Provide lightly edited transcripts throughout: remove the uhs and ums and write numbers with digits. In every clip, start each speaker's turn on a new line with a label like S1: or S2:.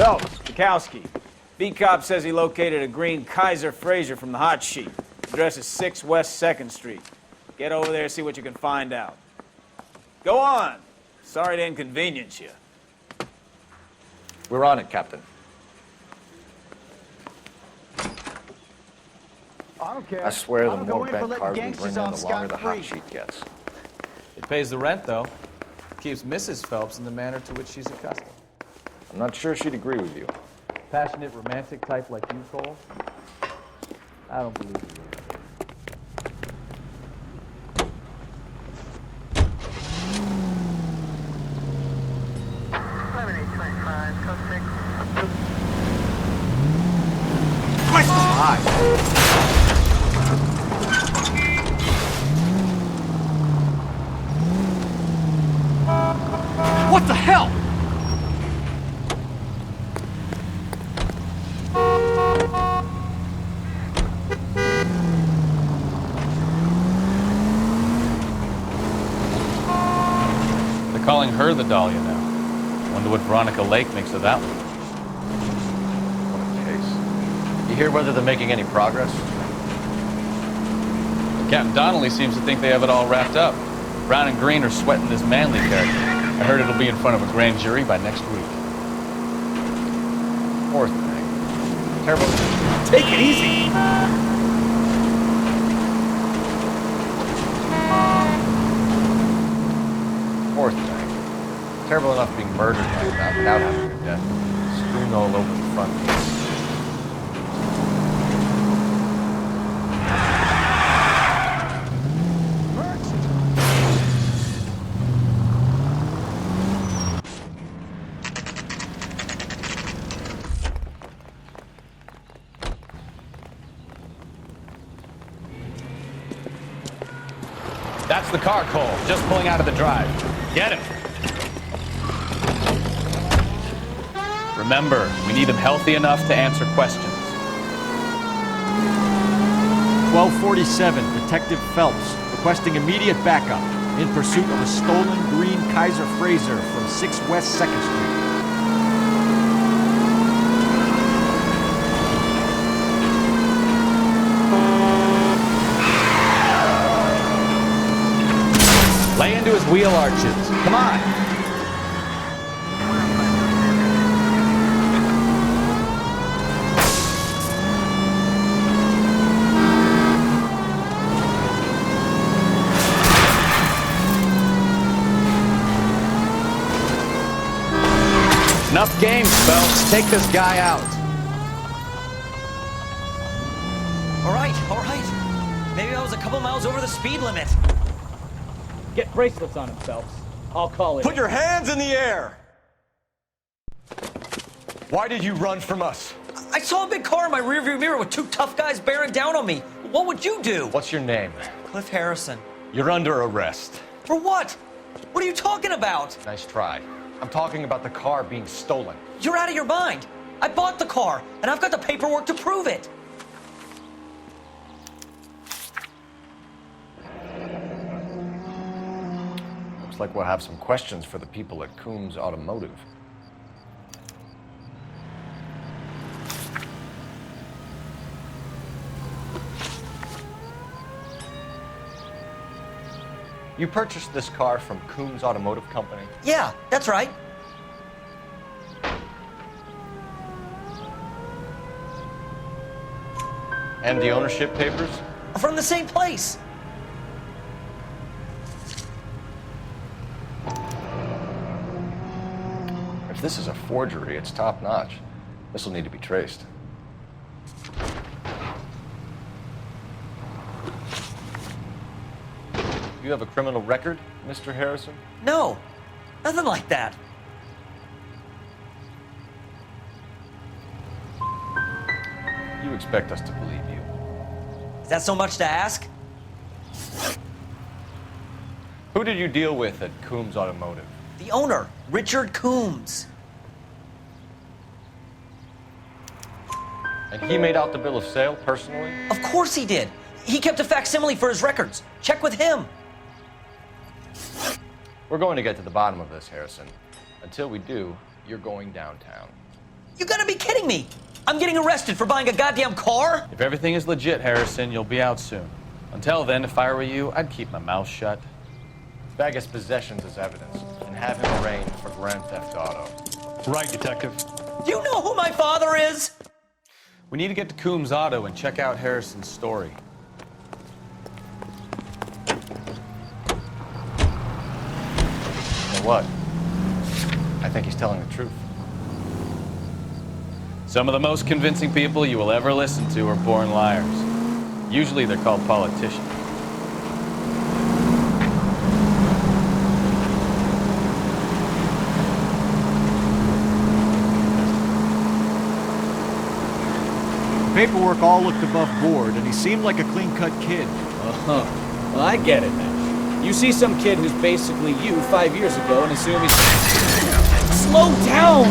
S1: Phelps, Bukowski. B-Cop says he located a green Kaiser Fraser from the hot sheet. Address is 6 West 2nd Street. Get over there, see what you can find out. Go on. Sorry to inconvenience you.
S2: We're on it, Captain.
S3: I don't care.
S2: I swear the
S3: I'm
S2: more
S3: going for
S2: bent
S3: letting
S2: cars we
S3: gangsters
S2: bring in,
S3: on
S2: the longer the hot
S3: scot-free.
S2: sheet gets.
S4: It pays the rent, though. Keeps Mrs. Phelps in the manner to which she's accustomed.
S2: I'm not sure she'd agree with you.
S4: Passionate, romantic type like you, Cole? I don't believe you.
S5: What the hell?
S4: They're calling her the Dahlia now. Wonder what Veronica Lake makes of that one.
S2: What a case. You hear whether they're making any progress?
S4: Captain Donnelly seems to think they have it all wrapped up. Brown and Green are sweating this Manley character. I heard it'll be in front of a grand jury by next week.
S2: Poor thing. Terrible.
S5: Take it easy.
S2: Poor thing. Terrible enough being murdered like that without having her death. Strewn all over the front.
S4: That's the car, Cole. Just pulling out of the drive. Get him. Remember, we need him healthy enough to answer questions.
S5: 1247, Detective Phelps, requesting immediate backup in pursuit of a stolen green Kaiser Fraser from 6 West 2nd Street.
S4: Lay into his wheel arches. Come on. Enough games, Phelps. Take this guy out.
S6: All right. Maybe I was a couple miles over the speed limit.
S1: Get bracelets on him, Phelps. I'll call it.
S7: Put your hands in the air! Why did you run from us?
S6: I saw a big car in my rearview mirror with 2 tough guys bearing down on me. What would you do?
S2: What's your name?
S6: Cliff Harrison.
S7: You're under arrest.
S6: For what? What are you talking about?
S2: Nice try. I'm talking about the car being stolen.
S6: You're out of your mind. I bought the car, and I've got the paperwork to prove it.
S2: Looks like we'll have some questions for the people at Coombs Automotive. You purchased this car from Coombs Automotive Company?
S6: Yeah, that's right.
S2: And the ownership papers?
S6: From the same place.
S2: If this is a forgery, it's top-notch. This will need to be traced. You have a criminal record, Mr. Harrison?
S6: No, nothing like that.
S2: You expect us to believe you.
S6: Is that so much to ask?
S2: Who did you deal with at Coombs Automotive?
S6: The owner, Richard Coombs.
S2: And he made out the bill of sale personally?
S6: Of course he did. He kept a facsimile for his records. Check with him.
S2: We're going to get to the bottom of this, Harrison. Until we do, you're going downtown.
S6: You gotta be kidding me! I'm getting arrested for buying a goddamn car?
S4: If everything is legit, Harrison, you'll be out soon. Until then, if I were you, I'd keep my mouth shut.
S2: Bag his possessions as evidence and have him arraigned for Grand Theft Auto.
S7: Right, Detective.
S6: Do you know who my father is?
S4: We need to get to Coombs Auto and check out Harrison's story.
S2: So what? I think he's telling the truth.
S4: Some of the most convincing people you will ever listen to are born liars. Usually they're called politicians.
S5: Paperwork all looked above board, and he seemed like a clean-cut kid.
S1: Uh-huh. Well, I get it now. You see some kid who's basically you 5 years ago and assume he's... Slow down!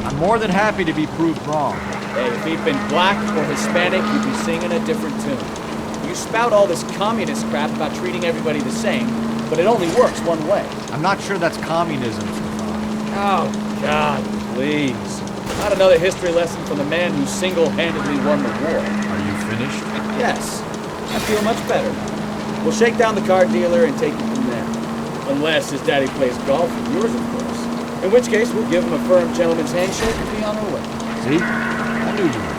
S5: I'm more than happy to be proved wrong.
S1: Hey, if he'd been black or Hispanic, you'd be singing a different tune. You spout all this communist crap about treating everybody the same, but it only works one way.
S5: I'm not sure that's communism, Stefan.
S1: Oh, God, please. Not another history lesson from the man who single-handedly won the war.
S5: Are you finished?
S1: Yes, I feel much better now. We'll shake down the car dealer and take it from there. Unless his daddy plays golf with yours, of course. In which case, we'll give him a firm gentleman's handshake and be on our way.
S5: See? I knew you were.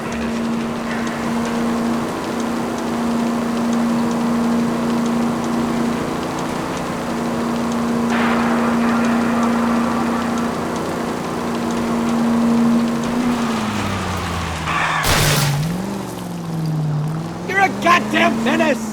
S1: You're a goddamn menace!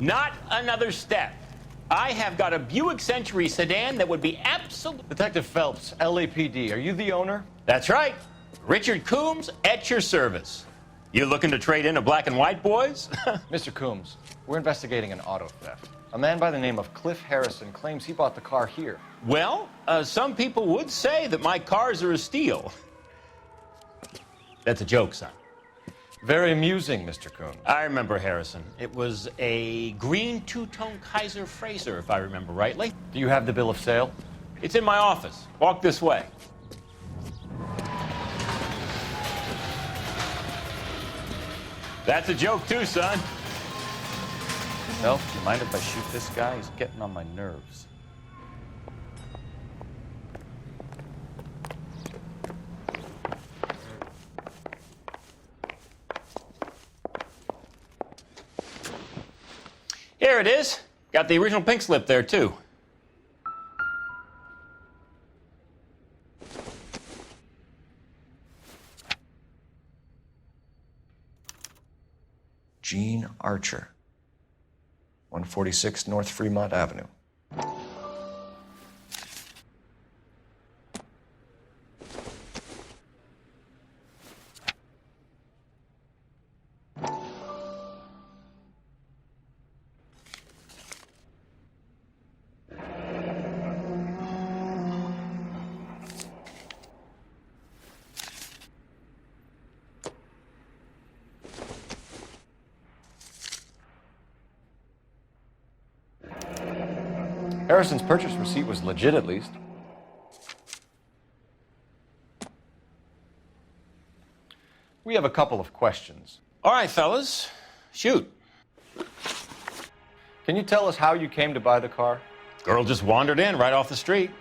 S3: Not another step. I have got a Buick Century sedan that would be absolute.
S2: Detective Phelps, LAPD, are you the owner?
S3: That's right. Richard Coombs at your service. You looking to trade in a black and white, boys?
S2: Mr. Coombs, we're investigating an auto theft. A man by the name of Cliff Harrison claims he bought the car here.
S3: Well, some people would say that my cars are a steal. That's a joke, son.
S2: Very amusing, Mr. Coombs.
S3: I remember Harrison. It was a green two-tone Kaiser Frazer, if I remember rightly.
S2: Do you have the bill of sale?
S3: It's in my office. Walk this way. That's a joke too, son.
S4: Phelps, do you mind if I shoot this guy? He's getting on my nerves.
S3: Here it is. Got the original pink slip there, too.
S2: Gene Archer, 146 North Fremont Avenue. Harrison's purchase receipt was legit, at least. We have a couple of questions.
S3: All right, fellas. Shoot.
S2: Can you tell us how you came to buy the car?
S3: Girl just wandered in right off the street.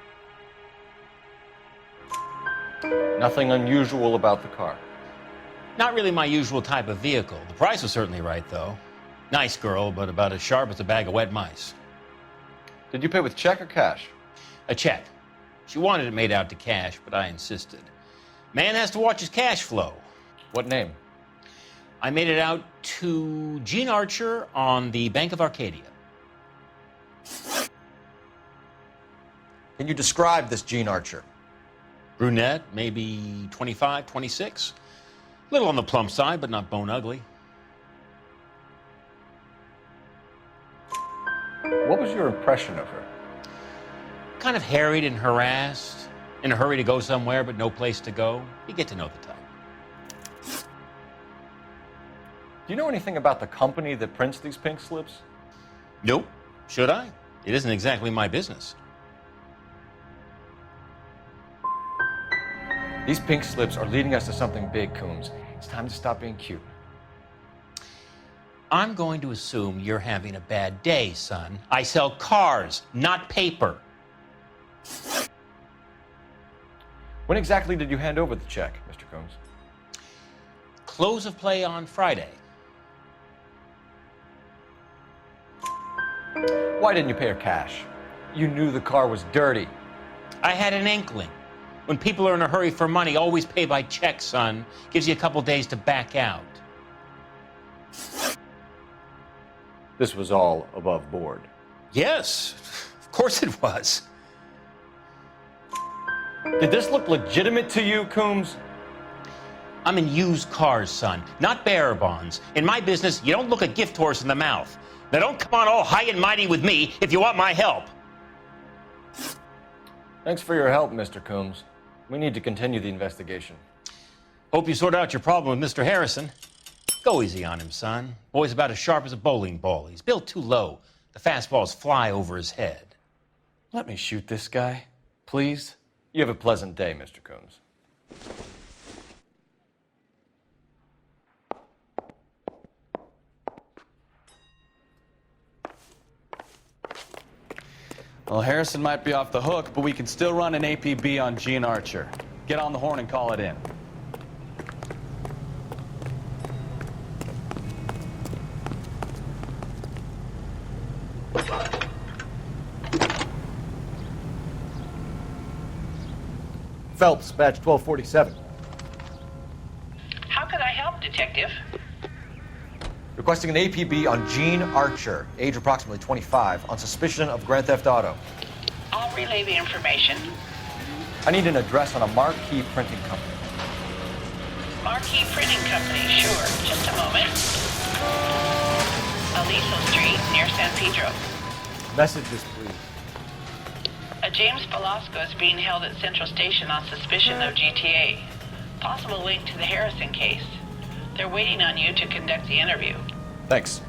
S2: Nothing unusual about the car.
S3: Not really my usual type of vehicle. The price was certainly right, though. Nice girl, but about as sharp as a bag of wet mice.
S2: Did you pay with check or cash?
S3: A check. She wanted it made out to cash, but I insisted. Man has to watch his cash flow.
S2: What name?
S3: I made it out to Gene Archer on the Bank of Arcadia.
S2: Can you describe this Gene Archer?
S3: Brunette, maybe 25, 26. Little on the plump side, but not bone ugly.
S2: What was your impression of her?
S3: Kind of harried and harassed, in a hurry to go somewhere, but no place to go. You get to know the type.
S2: Do you know anything about the company that prints these pink slips?
S3: Nope. Should I? It isn't exactly my business.
S2: These pink slips are leading us to something big, Coombs. It's time to stop being cute.
S3: I'm going to assume you're having a bad day, son. I sell cars, not paper.
S2: When exactly did you hand over the check, Mr. Coombs?
S3: Close of play on Friday.
S2: Why didn't you pay her cash? You knew the car was dirty.
S3: I had an inkling. When people are in a hurry for money, always pay by check, son. Gives you a couple days to back out.
S2: This was all above board.
S3: Yes, of course it was.
S2: Did this look legitimate to you, Coombs?
S3: I'm in used cars, son, not bearer bonds. In my business, you don't look a gift horse in the mouth. Now don't come on all high and mighty with me if you want my help.
S2: Thanks for your help, Mr. Coombs. We need to continue the investigation.
S3: Hope you sort out your problem with Mr. Harrison. Go easy on him, son. Boy's about as sharp as a bowling ball. He's built too low. The fastballs fly over his head.
S2: Let me shoot this guy, please. You have a pleasant day, Mr. Coombs.
S4: Well, Harrison might be off the hook, but we can still run an APB on Gene Archer. Get on the horn and call it in.
S5: Phelps, badge 1247.
S8: How can I help, Detective?
S2: Requesting an APB on Gene Archer, age approximately 25, on suspicion of grand theft auto.
S8: I'll relay the information.
S2: I need an address on a Marquee Printing Company.
S8: Marquee Printing Company, sure. Just a moment. Aliso Street, near San Pedro.
S5: Messages, please.
S8: A James Belasco is being held at Central Station on suspicion of GTA. Possible link to the Harrison case. They're waiting on you to conduct the interview.
S2: Thanks.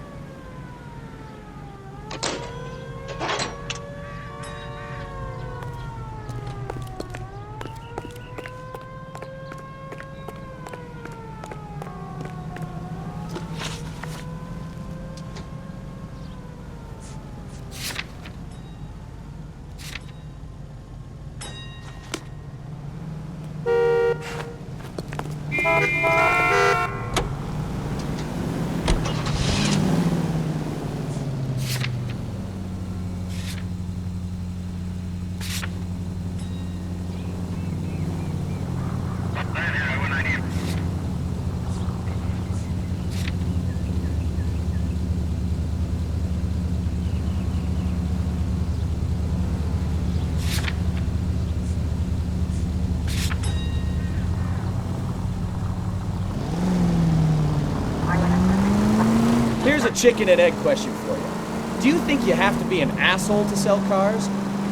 S1: Here's a chicken and egg question for you. Do you think you have to be an asshole to sell cars?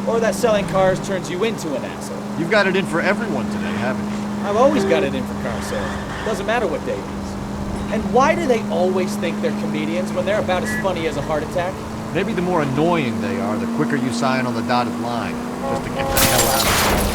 S1: Or that selling cars turns you into an asshole?
S5: You've got it in for everyone today, haven't you?
S1: I've always got it in for car sales. Doesn't matter what day it is. And why do they always think they're comedians when they're about as funny as a heart attack?
S5: Maybe the more annoying they are, the quicker you sign on the dotted line, just to get the hell out of here.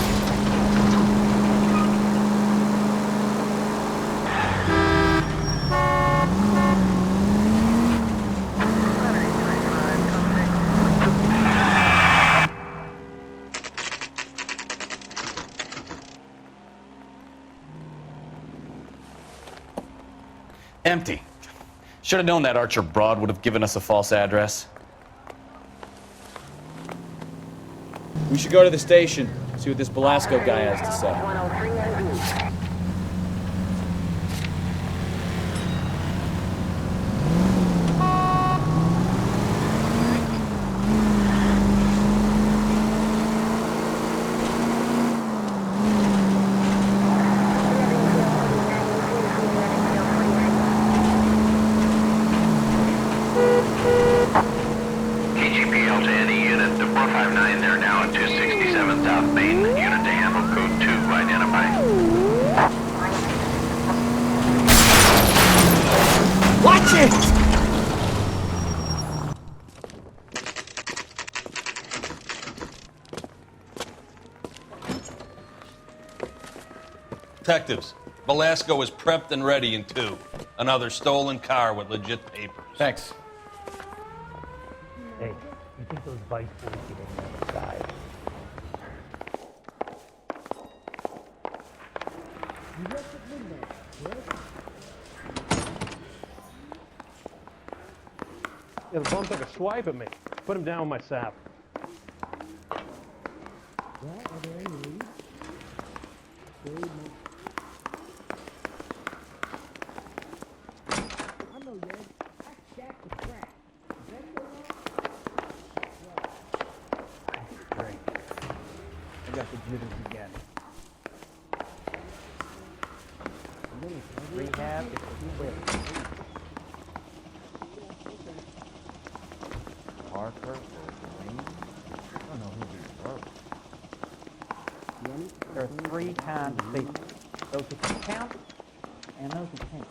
S4: Empty. Should have known that Archer broad would have given us a false address.
S1: We should go to the station, see what this Belasco guy has to say.
S9: KGPL to any unit to 459, they're now at 267 South Main. Unit to handle code 2, identify.
S5: Watch it!
S10: Detectives, Belasco is prepped and ready in 2. Another stolen car with legit papers.
S4: Thanks.
S11: Hey, you think those vice boys get any on the side? Yeah, the bum took a swipe at me. Put him down with my sap.
S1: I got the jitters again.
S11: Rehab is too late.
S2: Parker or Green? I don't know who these were.
S12: There are 3 kinds of people. Those who can count and those who can't.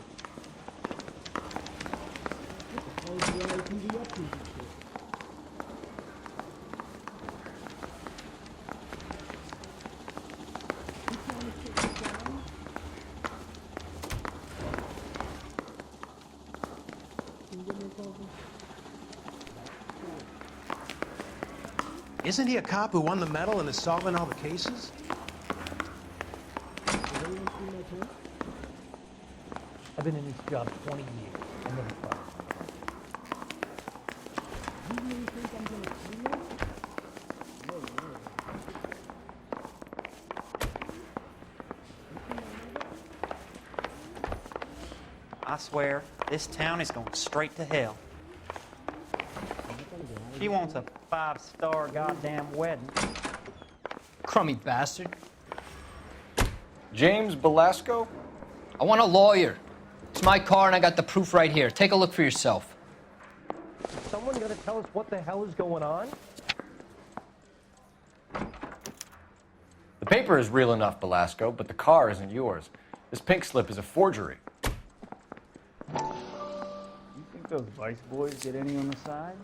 S13: Isn't he a cop who won the medal and is solving all the cases?
S11: I've been in this job 20 years. I never tried.
S12: I swear, this town is going straight to hell. She wants a 5-star goddamn wedding.
S6: Crummy bastard.
S2: James Belasco?
S6: I want a lawyer. It's my car and I got the proof right here. Take a look for yourself.
S11: Someone gonna tell us what the hell is going on?
S2: The paper is real enough, Belasco, but the car isn't yours. This pink slip is a forgery.
S1: You think those vice boys get any on the side?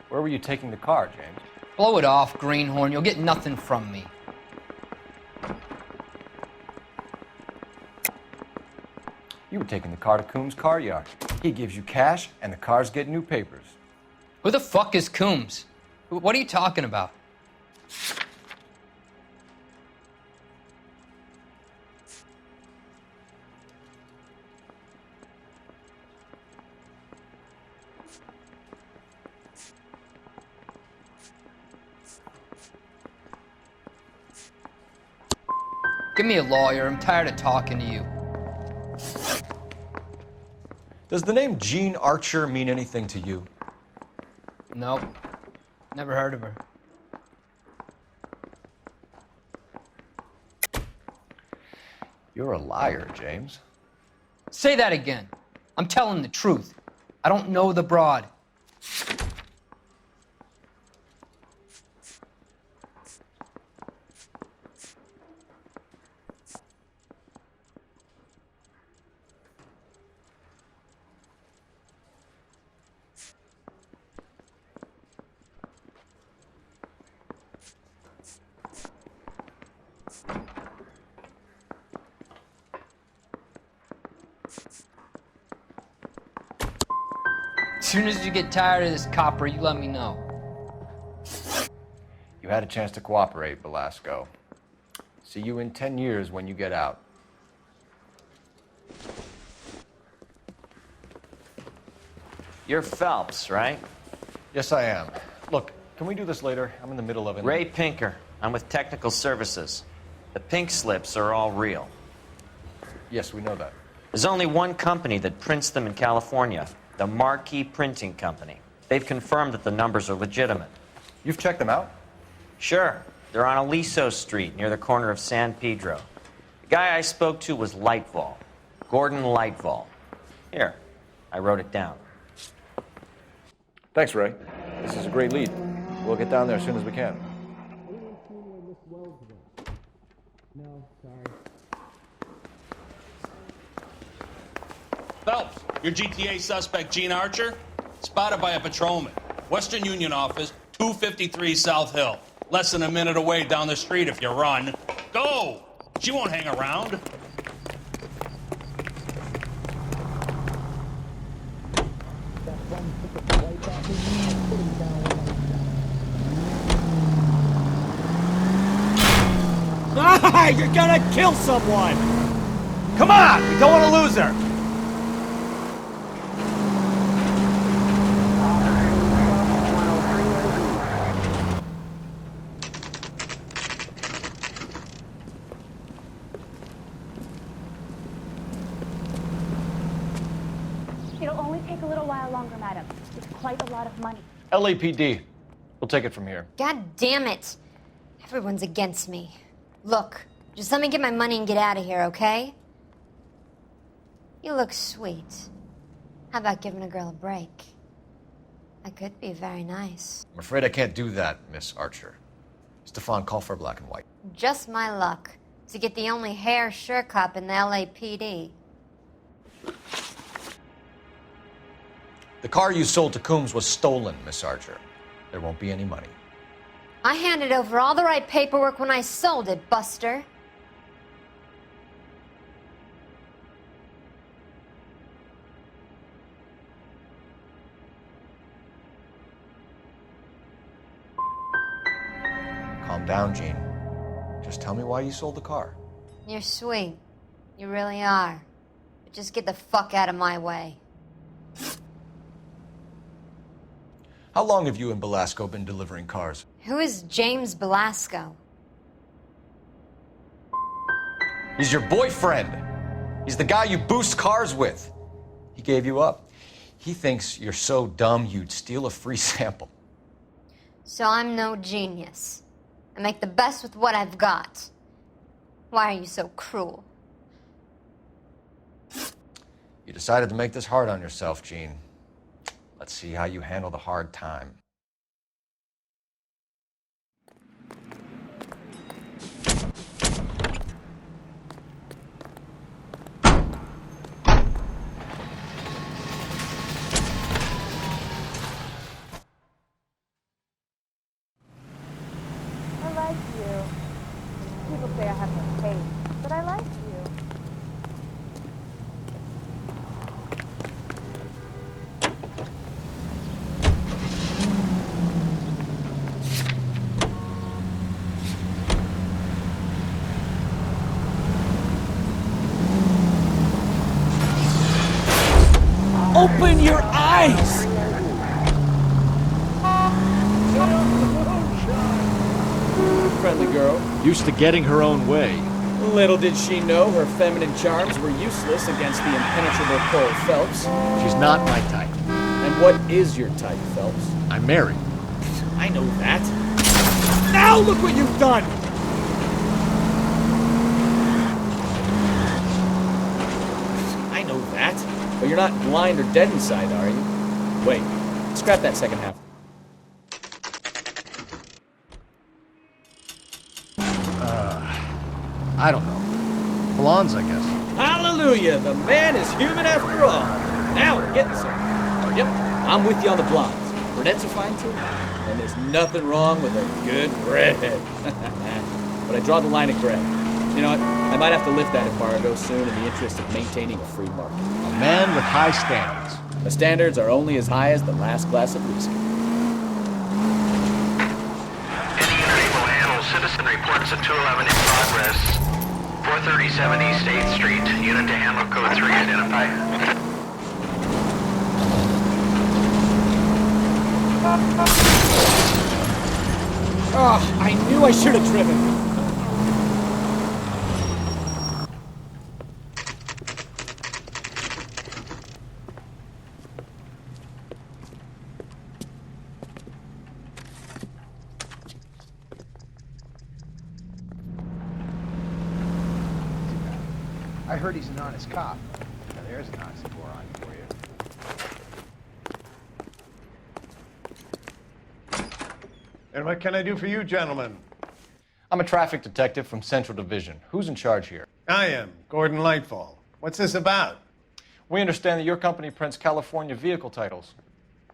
S2: Where were you taking the car, James?
S6: Blow it off, greenhorn. You'll get nothing from me.
S2: You were taking the car to Coombs' car yard. He gives you cash, and the cars get new papers.
S6: Who the fuck is Coombs? What are you talking about? Give me a lawyer. I'm tired of talking to you.
S2: Does the name Jean Archer mean anything to you?
S6: Nope. Never heard of her.
S2: You're a liar, James.
S6: Say that again. I'm telling the truth. I don't know the broad. As soon as you get tired of this copper, you let me know.
S2: You had a chance to cooperate, Belasco. See you in 10 years when you get out.
S14: You're Phelps, right?
S2: Yes, I am. Look, can we do this later? I'm in the middle of it.
S14: Ray Pinker. I'm with Technical Services. The pink slips are all real.
S2: Yes, we know that.
S14: There's only one company that prints them in California, the Marquee Printing Company. They've confirmed that the numbers are legitimate.
S2: You've checked them out?
S14: Sure. They're on Aliso Street, near the corner of San Pedro. The guy I spoke to was Lightball. Gordon Lightball. Here, I wrote it down.
S2: Thanks, Ray. This is a great lead. We'll get down there as soon as we can.
S11: No, sorry.
S10: Phelps, your GTA suspect, Gene Archer, spotted by a patrolman. Western Union office, 253 South Hill. Less than a minute away down the street if you run. Go! She won't hang around.
S5: Ah, you're gonna kill someone! Come on! We don't want to lose her!
S15: It'll only take a little while longer, madam. It's quite a lot of money.
S2: LAPD. We'll take it from here.
S16: God damn it. Everyone's against me. Look, just let me get my money and get out of here, okay? You look sweet. How about giving a girl a break? That could be very nice.
S2: I'm afraid I can't do that, Miss Archer. Stefan, call for black and white.
S16: Just my luck to get the only hair sure cop in the LAPD.
S2: The car you sold to Coombs was stolen, Miss Archer. There won't be any money.
S16: I handed over all the right paperwork when I sold it, Buster.
S2: Calm down, Gene. Just tell me why you sold the car.
S16: You're sweet. You really are. But just get the fuck out of my way.
S2: How long have you and Belasco been delivering cars?
S16: Who is James Belasco?
S2: He's your boyfriend. He's the guy you boost cars with. He gave you up. He thinks you're so dumb you'd steal a free sample.
S16: So I'm no genius. I make the best with what I've got. Why are you so cruel?
S2: You decided to make this hard on yourself, Gene. Let's see how you handle the hard time.
S15: I like you. People say I have no taste, but I like you.
S5: Open your eyes!
S1: Friendly girl.
S5: Used to getting her own way.
S1: Little did she know her feminine charms were useless against the impenetrable Cole Phelps.
S5: She's not my type.
S1: And what is your type, Phelps?
S5: I'm married.
S1: I know that. Now look what you've done! I know that. But you're not blind or dead inside, are you? Wait, scrap that second half.
S5: I don't know. Blondes, I guess.
S1: Hallelujah! The man is human after all. Now we're getting somewhere. Yep, I'm with you on the blondes. Brunettes are fine too. And there's nothing wrong with a good redhead. But I draw the line at gray. You know what? I might have to lift that embargo soon in the interest of maintaining a free market.
S5: A man with high standards.
S1: The standards are only as high as the last glass of whiskey.
S9: Any unit will handle citizen reports at 211 in progress. 437 East 8th Street. Unit to handle code 3 identify.
S1: Oh, I knew I should have driven.
S13: I heard he's an honest cop. Now there's an oxymoron for you.
S7: And what can I do for you, gentlemen?
S2: I'm a traffic detective from Central Division. Who's in charge here?
S7: I am, Gordon Lightball. What's this about?
S2: We understand that your company prints California vehicle titles.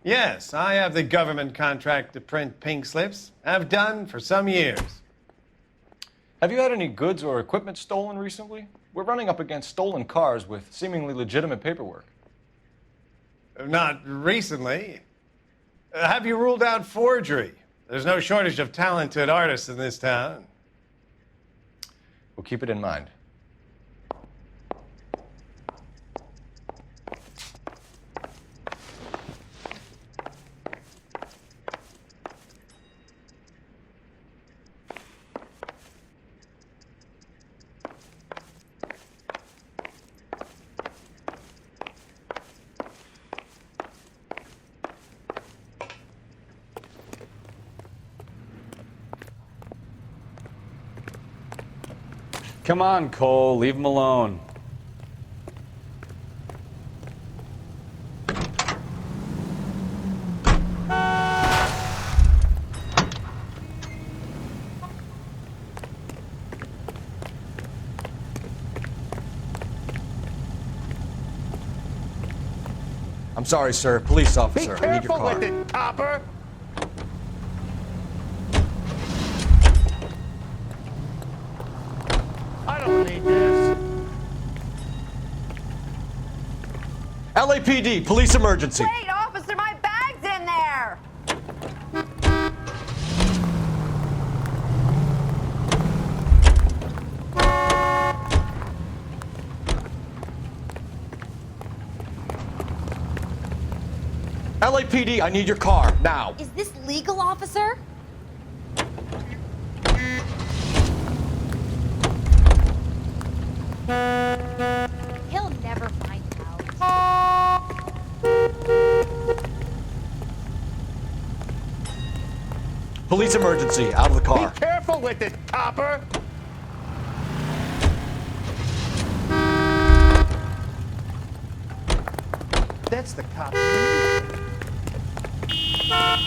S7: Yes, I have the government contract to print pink slips. I've done for some years.
S2: Have you had any goods or equipment stolen recently? We're running up against stolen cars with seemingly legitimate paperwork.
S7: Not recently. Have you ruled out forgery? There's no shortage of talented artists in this town.
S2: We'll keep it in mind.
S4: Come on, Cole. Leave him alone.
S2: I'm sorry, sir. Police officer. I need your car.
S13: Be careful with it, copper! I don't need this.
S2: LAPD, police emergency.
S15: Wait, officer, my bag's in there!
S2: LAPD, I need your car, now.
S16: Is this legal, officer? He'll never find out.
S2: Police emergency, out of the car.
S13: Be careful with it, copper! That's the cop.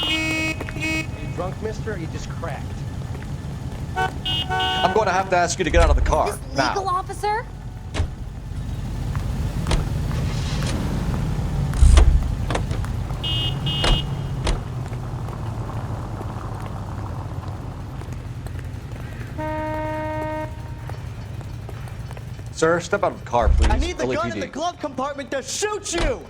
S13: You drunk, mister, or you just cracked?
S2: I'm going to have to ask you to get out of the car,
S16: Is this legal, officer?
S2: Sir, step out of the car, please.
S6: I need the gun
S2: LAPD.
S6: in the glove compartment to shoot you!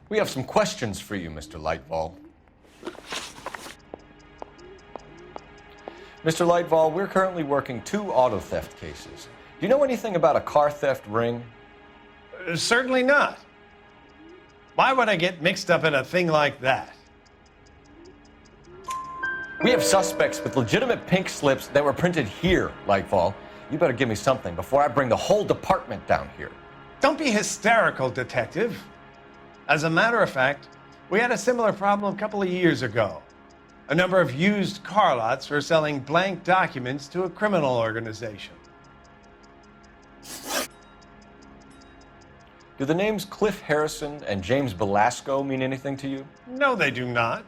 S2: We have some questions for you, Mr. Lightball. Mr. Lightball, we're currently working 2 auto theft cases. Do you know anything about a car theft ring?
S7: Certainly not. Why would I get mixed up in a thing like that?
S2: We have suspects with legitimate pink slips that were printed here, Lightball. You better give me something before I bring the whole department down here.
S7: Don't be hysterical, detective. As a matter of fact, we had a similar problem a couple of years ago. A number of used car lots were selling blank documents to a criminal organization.
S2: Do the names Cliff Harrison and James Belasco mean anything to you?
S7: No, they do not.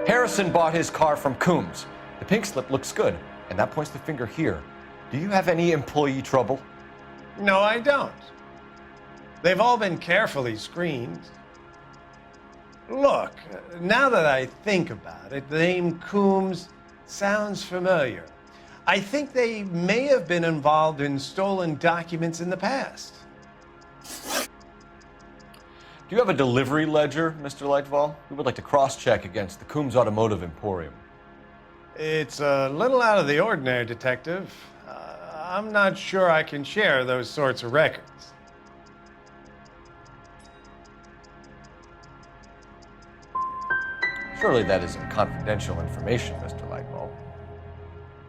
S2: Harrison bought his car from Coombs. The pink slip looks good, and that points the finger here. Do you have any employee trouble?
S7: No, I don't. They've all been carefully screened. Look, now that I think about it, the name Coombs sounds familiar. I think they may have been involved in stolen documents in the past.
S2: Do you have a delivery ledger, Mr. Lightball? We would like to cross-check against the Coombs Automotive Emporium.
S7: It's a little out of the ordinary, Detective. I'm not sure I can share those sorts of records.
S2: Surely that isn't confidential information, Mr. Lightball.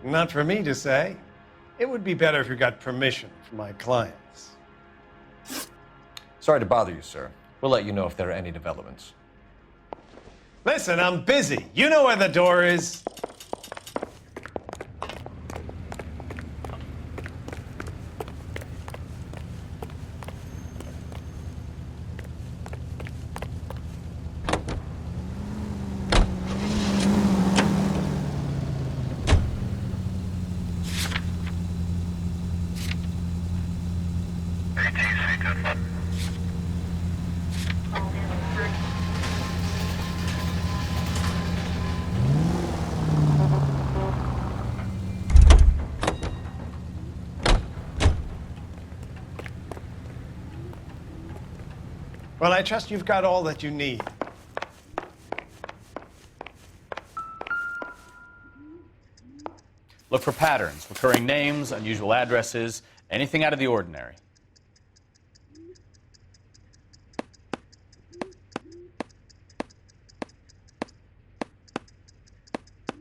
S7: Not for me to say. It would be better if you got permission from my clients.
S2: Sorry to bother you, sir. We'll let you know if there are any developments.
S7: Listen, I'm busy. You know where the door is. Well, I trust you've got all that you need.
S4: Look for patterns, recurring names, unusual addresses, anything out of the ordinary.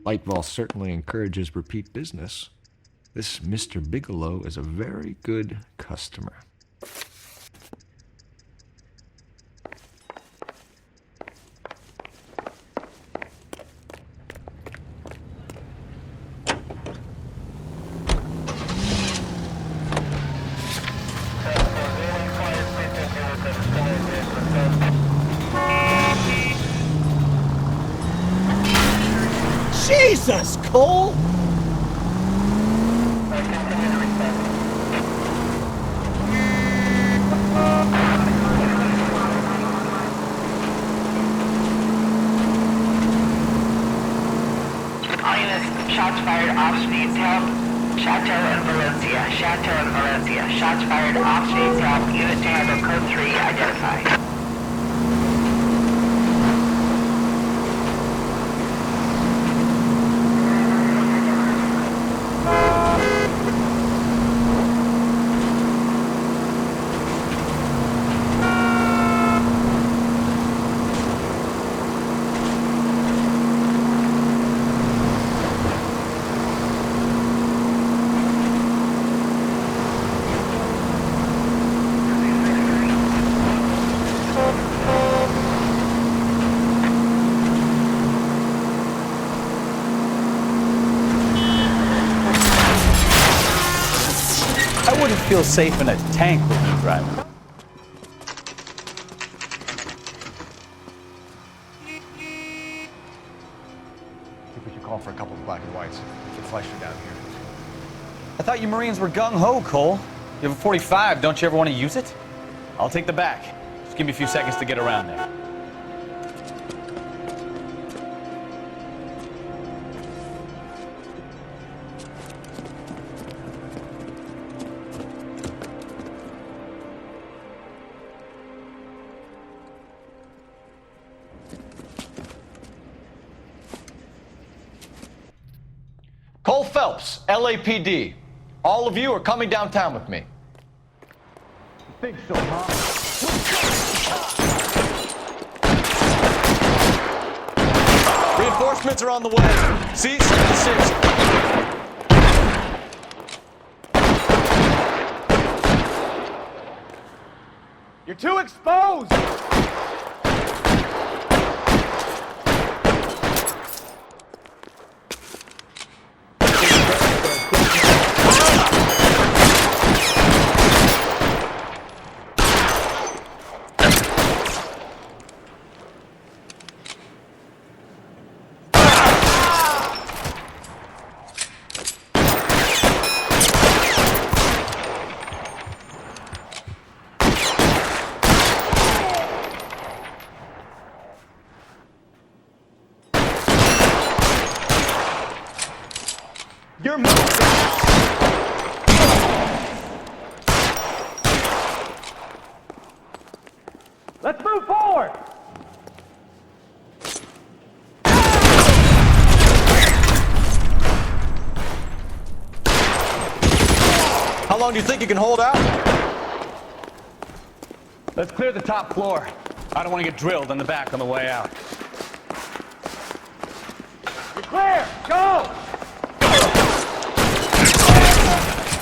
S5: Lightball certainly encourages repeat business. This Mr. Bigelow is a very good customer.
S6: Jesus, Cole!
S8: Shots fired off streets, help. Chateau and Valencia. Chateau and Valencia. Shots fired off streets, help. Unit to handle code 3, identify.
S4: I wouldn't feel safe in a tank with you driving.
S5: I think we should call for a couple of black and whites. Get Fleischer down here.
S4: I thought you Marines were gung-ho, Cole. You have a 45, don't you ever want to use it? I'll take the back. Just give me a few seconds to get around there.
S2: Cole Phelps, LAPD. All of you are coming downtown with me.
S5: Think so, huh?
S2: Reinforcements are on the way. C-76.
S7: You're too exposed!
S11: Let's move forward!
S4: How long do you think you can hold out? Let's clear the top floor. I don't want to get drilled in the back on the way out.
S11: You're clear! Go!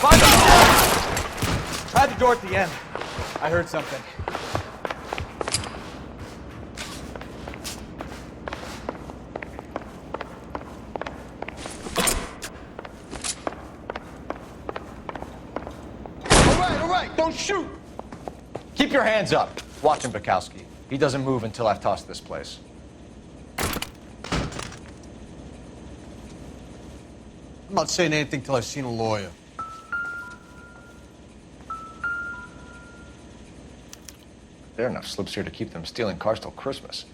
S4: Find the door! Try the door at the end. I heard something.
S2: All right, don't shoot! Keep your hands up. Watch him, Bukowski. He doesn't move until I've tossed this place.
S13: I'm not saying anything till I've seen a lawyer.
S2: There are enough slips here to keep them stealing cars till Christmas.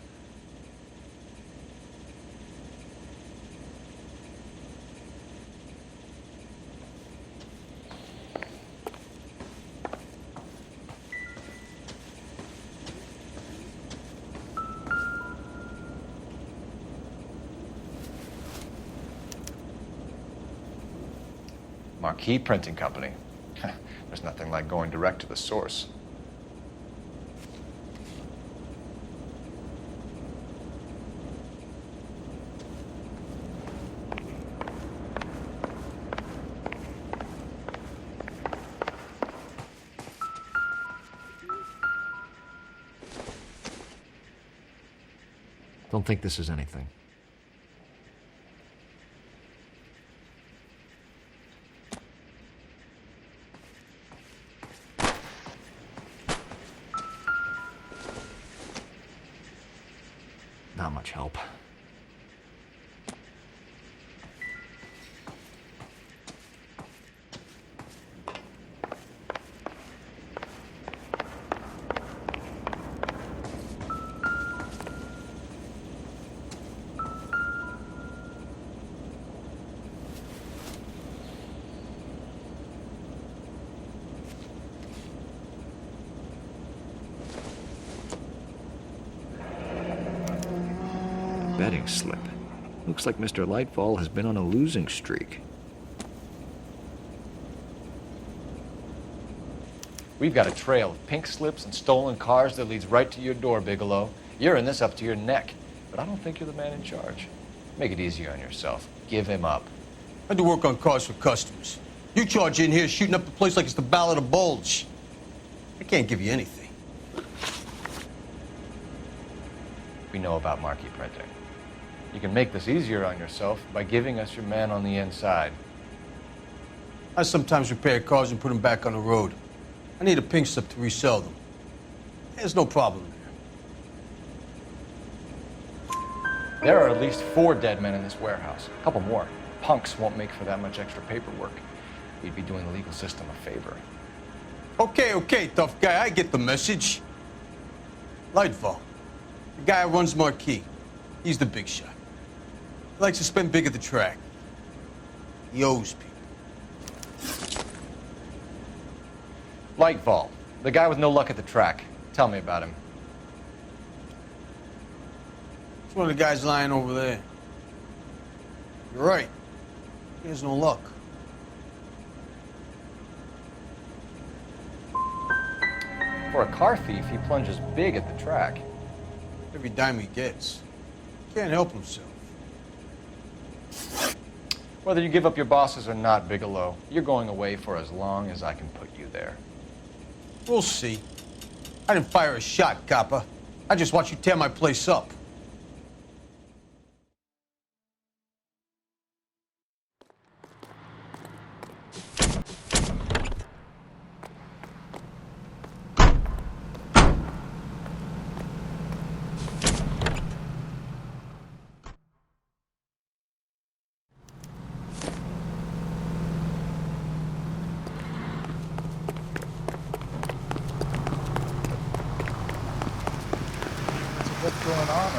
S2: Marquee Printing Company. There's nothing like going direct to the source.
S5: Don't think this is anything. Not much help. Betting slip. Looks like Mr. Lightball has been on a losing streak.
S2: We've got a trail of pink slips and stolen cars that leads right to your door, Bigelow. You're in this up to your neck, but I don't think you're the man in charge. Make it easier on yourself. Give him up.
S13: I do work on cars for customers. You charge in here shooting up the place like it's the Ballad of Bulge. I can't give you anything.
S2: We know about marquee printing. You can make this easier on yourself by giving us your man on the inside.
S13: I sometimes repair cars and put them back on the road. I need a pink slip to resell them. There's no problem there.
S2: There are at least 4 dead men in this warehouse. A couple more. Punks won't make for that much extra paperwork. We'd be doing the legal system a favor.
S13: Okay, tough guy. I get the message. Lightball, the guy who runs Marquee. He's the big shot. He likes to spend big at the track. He owes people.
S2: Lightball, the guy with no luck at the track. Tell me about him.
S13: It's one of the guys lying over there. You're right. He has no luck.
S2: For a car thief, he plunges big at the track.
S13: Every dime he gets. Can't help himself.
S2: Whether you give up your bosses or not, Bigelow, you're going away for as long as I can put you there.
S13: We'll see. I didn't fire a shot, copper. I just watched you tear my place up.
S17: What's going on?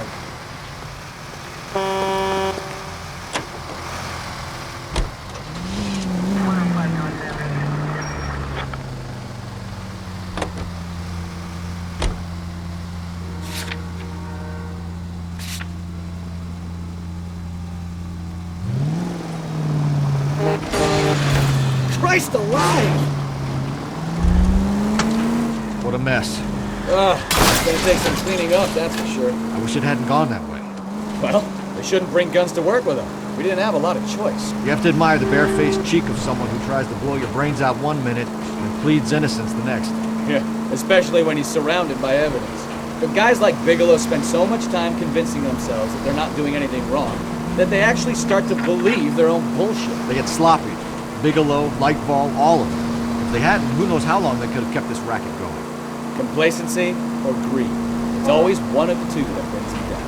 S5: Christ alive! What a mess.
S18: It's gonna take some cleaning up, that's for sure.
S5: I wish it hadn't gone that way.
S18: Well, they shouldn't bring guns to work with them. We didn't have a lot of choice.
S5: You have to admire the barefaced cheek of someone who tries to blow your brains out one minute and pleads innocence the next.
S18: Yeah, especially when he's surrounded by evidence. But guys like Bigelow spend so much time convincing themselves that they're not doing anything wrong, that they actually start to believe their own bullshit.
S5: They get sloppy. Bigelow, Lightball, all of them. If they hadn't, who knows how long they could have kept this racket going.
S18: Complacency or greed. It's always one of the two that brings them down.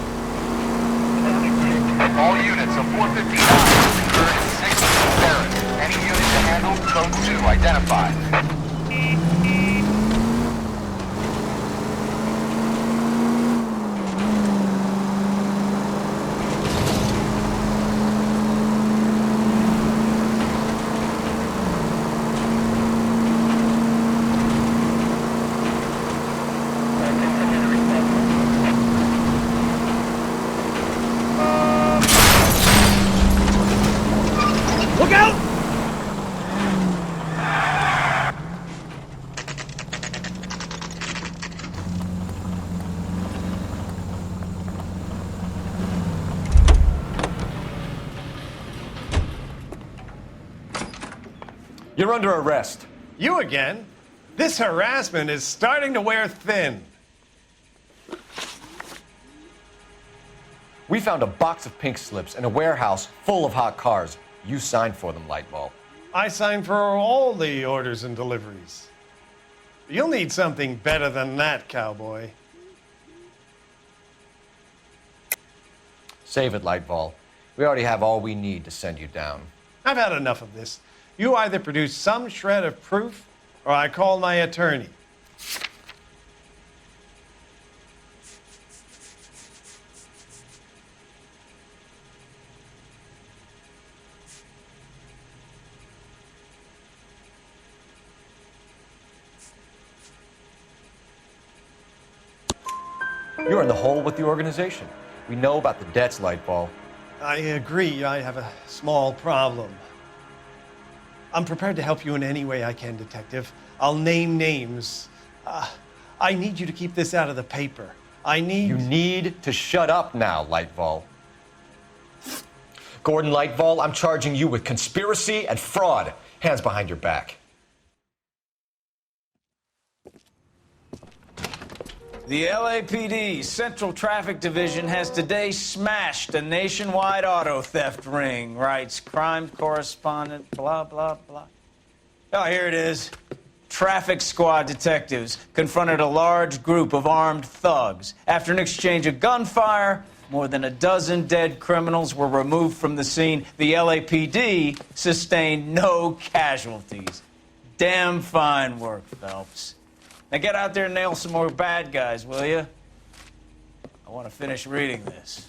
S9: All units of 459, current 6 Paris. Any unit to handle, code 2 identified.
S18: Look out!
S2: You're under arrest.
S7: You again? This harassment is starting to wear thin.
S2: We found a box of pink slips in a warehouse full of hot cars. You signed for them, Lightball.
S7: I signed for all the orders and deliveries. You'll need something better than that, cowboy.
S2: Save it, Lightball. We already have all we need to send you down.
S7: I've had enough of this. You either produce some shred of proof, or I call my attorney.
S2: You're in the hole with the organization. We know about the debts, Lightball.
S7: I agree. I have a small problem. I'm prepared to help you in any way I can, Detective. I'll name names. I need you to keep this out of the paper.
S2: You need to shut up now, Lightball. Gordon Lightball, I'm charging you with conspiracy and fraud. Hands behind your back.
S1: The LAPD Central Traffic Division has today smashed a nationwide auto theft ring, writes crime correspondent, blah, blah, blah. Oh, here it is. Traffic squad detectives confronted a large group of armed thugs. After an exchange of gunfire, more than a dozen dead criminals were removed from the scene. The LAPD sustained no casualties. Damn fine work, Phelps. Now get out there and nail some more bad guys, will you? I want to finish reading this.